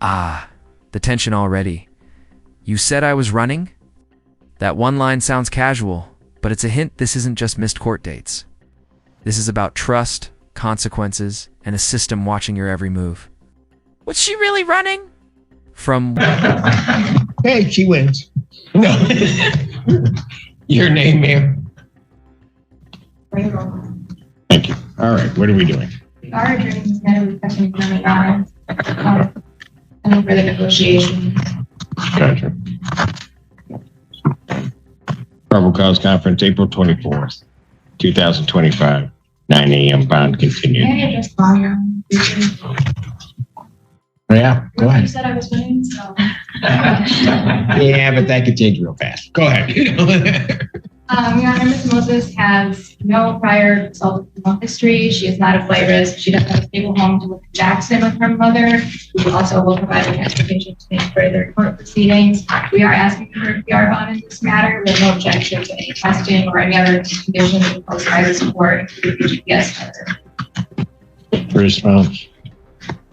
Ah, the tension already. You said I was running? That one line sounds casual, but it's a hint this isn't just missed court dates. This is about trust, consequences, and a system watching your every move. Was she really running? From... Hey, she wins. No. Your name, ma'am? Thank you. All right, what are we doing? We are adjourning this matter with questions from the warrants and further negotiations. Gotcha. Probable cause conference, April 24th, 2025, 9 a.m. Bond continued. Can I just volume? Yeah, go You ahead. said I was winning, so. Yeah, but that could change real fast. Go ahead. Your Honor, Ms. Moses has no prior assault criminal history. She is not a flight risk. She does have a stable home to live in Jackson with her mother. We also will provide her transportation to make further court proceedings. We are asking for her PR bond in this matter. We have no objection to any testing or any other conditions imposed by this court, including the GPS tether. Response.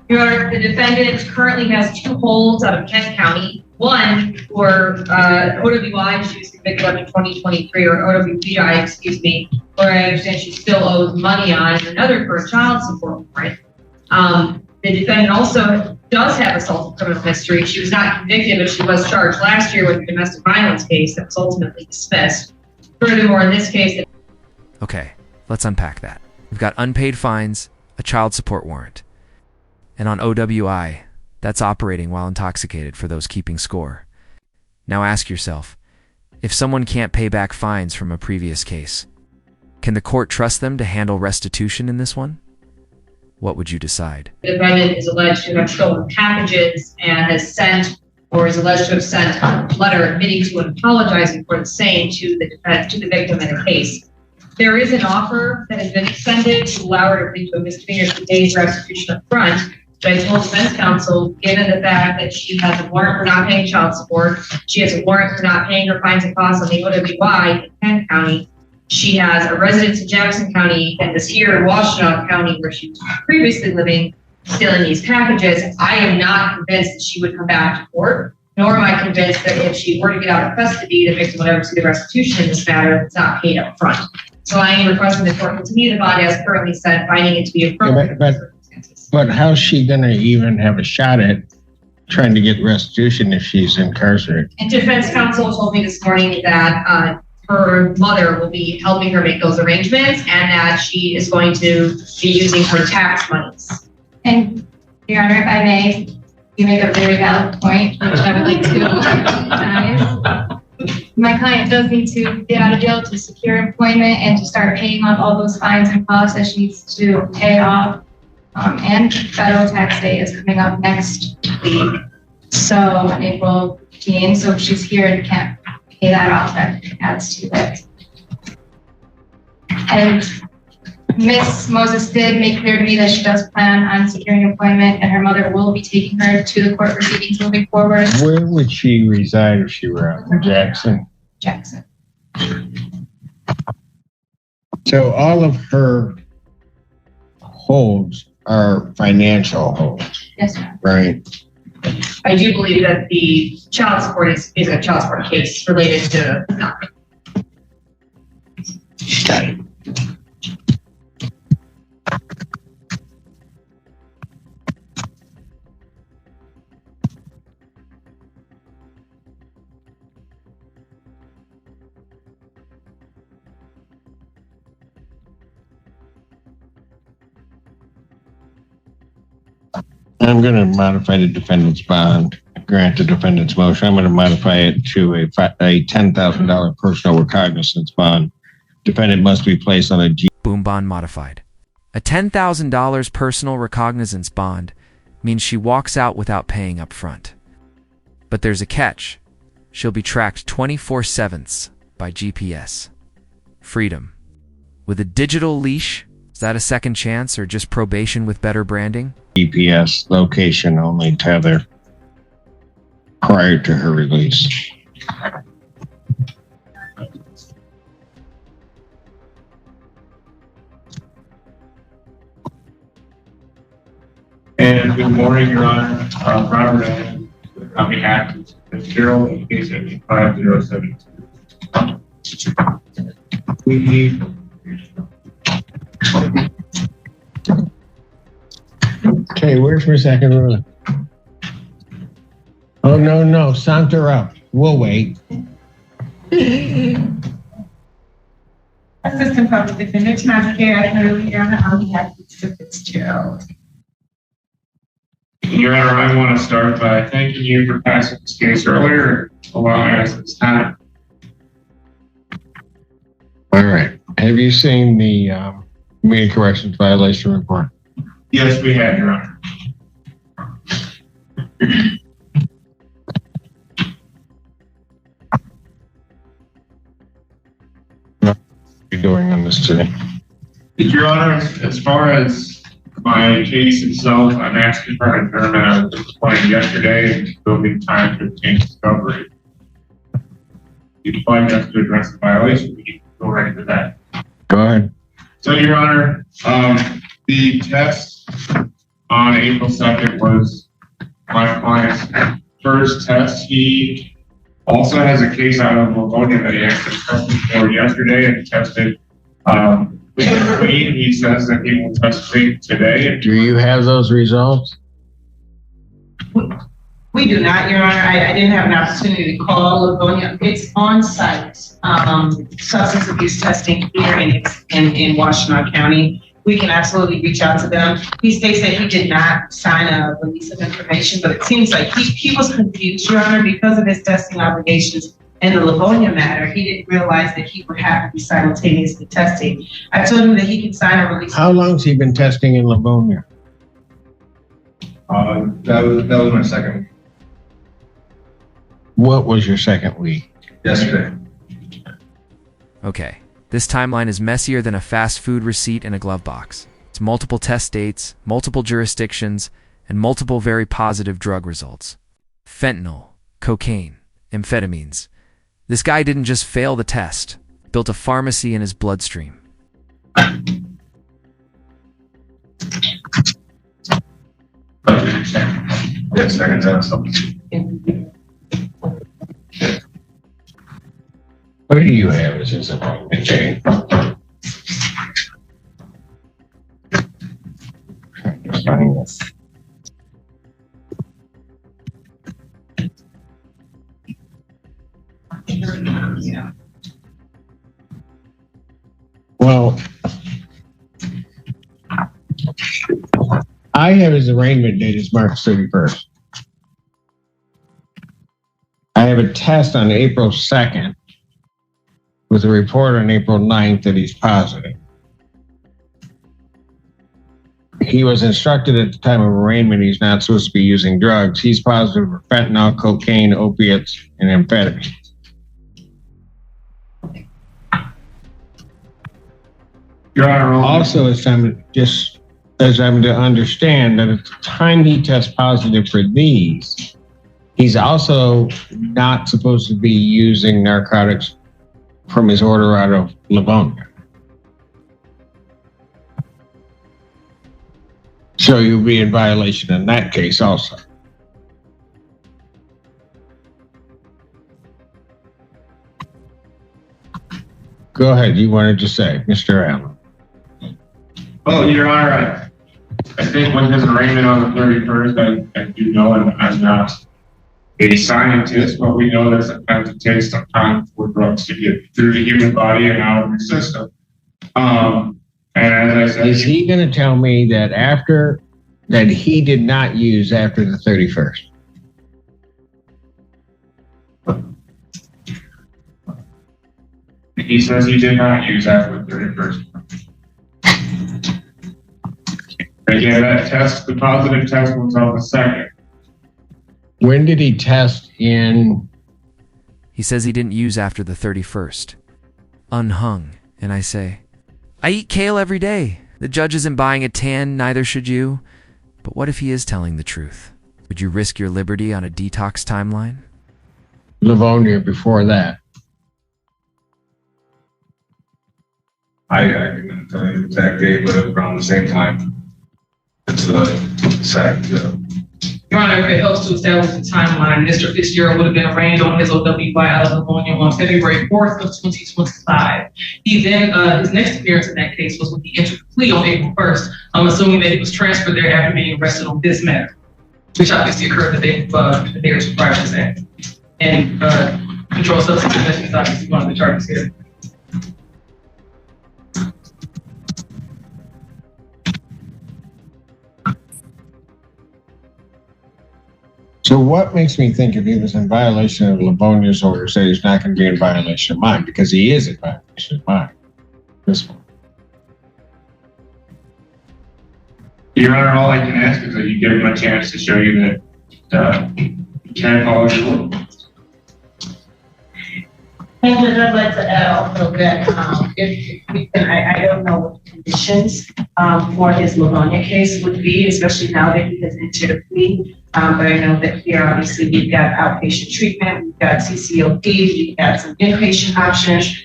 Your Honor, the defendant currently has 2 holds out of Kent County. One for OWI, she was convicted of in 2023, or OWBI, excuse me, where I understand she still owes money on, and another for a child support warrant. The defendant also does have assault criminal history. She was not convicted, but she was charged last year with a domestic violence case that was ultimately dismissed. Furthermore, in this case... Okay, let's unpack that. We've got unpaid fines, a child support warrant. And on OWI, that's operating while intoxicated for those keeping score. Now ask yourself, if someone can't pay back fines from a previous case, can the court trust them to handle restitution in this one? What would you decide? The defendant is alleged to have stolen packages and has sent, or is alleged to have sent a letter admitting to and apologizing for the same to the victim in the case. There is an offer that has been extended to allow her to plead to a misdemeanor for days restitution up front. But I told defense counsel, given the fact that she has a warrant for not paying child support, she has a warrant for not paying her fines and costs on the OWI in Kent County, she has a residence in Jackson County and is here in Washtenaw County where she was previously living, stealing these packages. I am not convinced that she would come back to court, nor am I convinced that if she were to get out of custody, the victim would ever see the restitution in this matter if it's not paid up front. So I am requesting the court continue the bond as currently set, finding it to be appropriate. But how's she going to even have a shot at trying to get restitution if she's incarcerated? And defense counsel told me this morning that her mother will be helping her make those arrangements and that she is going to be using her tax monies. And Your Honor, if I may, you make a very valid point, which I would like to emphasize. My client does need to get out of jail to secure employment and to start paying off all those fines and costs that she needs to pay off. And federal tax day is coming up next week. So on April 15th, so if she's here and can't pay that off, that adds to it. And Ms. Moses did make clear to me that she does plan on securing employment and her mother will be taking her to the court proceedings moving forward. Where would she reside if she were out in Jackson? Jackson. So all of her holds are financial holds, Yes, sir. right? I do believe that the child support is a child support case related to nothing. Got it. I'm going to modify the defendant's bond, grant the defendant's motion. I'm going to modify it to a $10,000 personal recognizance bond. Defendant must be placed on a Boom bond modified. A $10,000 personal recognizance bond means she walks out without paying up front. But there's a catch. She'll be tracked 24/7 by GPS. Freedom. With a digital leash, is that a second chance or just probation with better branding? GPS location only tether prior to her release. And good morning, Your Honor. Robert Allen, on behalf of the Gerald in case 55072. Okay, where's my second ruling? Oh, no, saunter up. We'll wait. Assistant Public Defender, Tamara Carey, on behalf of Mr. Fitzgerald. Your Honor, I want to start by thanking you for passing this case earlier and allowing us this time. All right. Have you seen the media corrections violation report? Yes, we have, Your Honor. What are you doing on this today? Your Honor, as far as my case itself, I'm asking for an adjournment. I was disappointed yesterday and there will be time to obtain discovery. If you'd like us to address the violation, we can go right into that. Go ahead. So, Your Honor, the test on April 2nd was my client's first test. He also has a case out of Livonia that he actually tested for yesterday and tested clean. He says that he will test clean today. Do you have those results? We do not, Your Honor. I didn't have an opportunity to call Livonia. It's on-site substance abuse testing here in Washtenaw County. We can absolutely reach out to them. He states that he did not sign a release of information, but it seems like he was confused, Your Honor, because of his testing obligations in the Livonia matter. He didn't realize that he would have to be simultaneously testing. I told him that he could sign a release. How long's he been testing in Livonia? That was my second week. What was your second week? Yesterday. Okay, this timeline is messier than a fast food receipt in a glove box. It's multiple test dates, multiple jurisdictions, and multiple very positive drug results. Fentanyl, cocaine, amphetamines. This guy didn't just fail the test, built a pharmacy in his bloodstream. Yes, I can tell something. What do you have as his appointment, Jane? Just finding this. Yeah. Well, I have his arraignment date is March 31st. I have a test on April 2nd with a report on April 9th that he's positive. He was instructed at the time of arraignment he's not supposed to be using drugs. He's positive for fentanyl, cocaine, opiates, and amphetamines. Your Honor, Also, as I'm to understand that at the time he tests positive for these, he's also not supposed to be using narcotics from his order out of Livonia. So you'll be in violation in that case also. Go ahead, you wanted to say, Mr. Allen. well, Your Honor, I think with his arraignment on the 31st, I do know I'm not a scientist, but we know that sometimes it takes some time for drugs to get through the human body and out of your system. And as I said, Is he going to tell me that that he did not use after the 31st? he says he did not use after the 31st. Again, that test, the positive test was on the 2nd. When did he test in? He says he didn't use after the 31st. Unhung. And I say, I eat kale every day. The judge isn't buying a tan, neither should you. But what if he is telling the truth? Would you risk your liberty on a detox timeline? Livonia before that. I cannot tell you the exact date, but it was around the same time. It's Your Honor, if it helps to establish the timeline, Mr. Fitzgerald would have been arraigned on his OWI out of Livonia on February 4th of 2025. He then, his next appearance in that case was when he entered the plea on April 1st. I'm assuming that he was transferred there after being arrested on this matter, which obviously occurred the day or two prior to that. And controlled substance possession is obviously one of the charges here. So what makes me think if he was in violation of Livonia's orders that he's not going to be in violation of mine? Because he is in violation of mine. This one. Your Honor, all I can ask is that you give him a chance to show you that you can follow your law. And then I'd like to add also that I don't know what the conditions for his Livonia case would be, especially now that he has entered a plea. But I know that here, obviously, we've got outpatient treatment, we've got CCOP, we've got some inpatient options.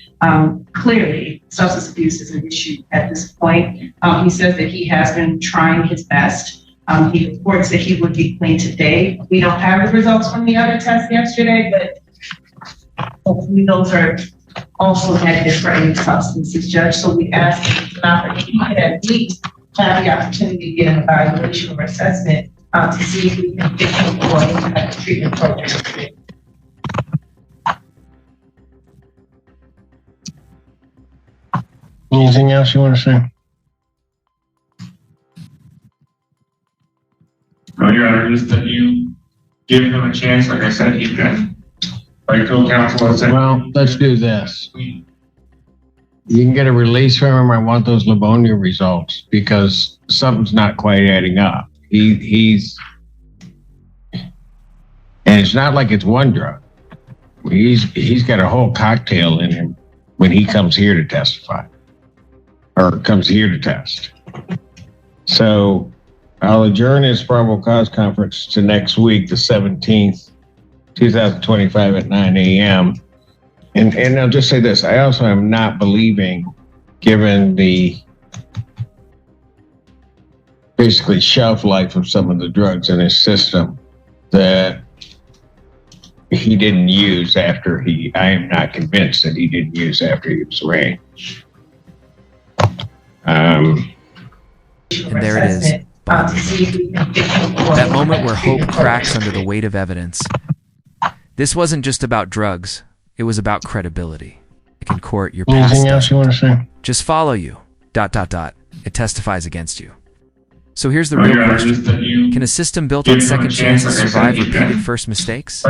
Clearly, substance abuse is an issue at this point. He says that he has been trying his best. He reports that he would be clean today. We don't have the results from the other test yesterday, but hopefully those are also negative for any substances, Judge. So we ask that he could at least have the opportunity to get an evaluation or assessment to see if we can fit him for any type of treatment program. Anything else you want to say? No, Your Honor, just that you give him a chance. Like I said, he's been, like co-counsel has said. Well, let's do this. You can get a release from him. I want those Livonia results because something's not quite adding up. He's, and it's not like it's one drug. He's got a whole cocktail in him when he comes here to testify or comes here to test. So I'll adjourn his probable cause conference to next week, the 17th, 2025 at 9 a.m. And I'll just say this. I also am not believing, given the basically shelf life of some of the drugs in his system, that he didn't use after I am not convinced that he didn't use after he was arraigned. And there it is. That moment where hope cracks under the weight of evidence. This wasn't just about drugs. It was about credibility. Like in court, your past. Anything else you want to say? Just follow you. ... It testifies against you. So here's the real question. Can a system built on second chances survive repeated first mistakes?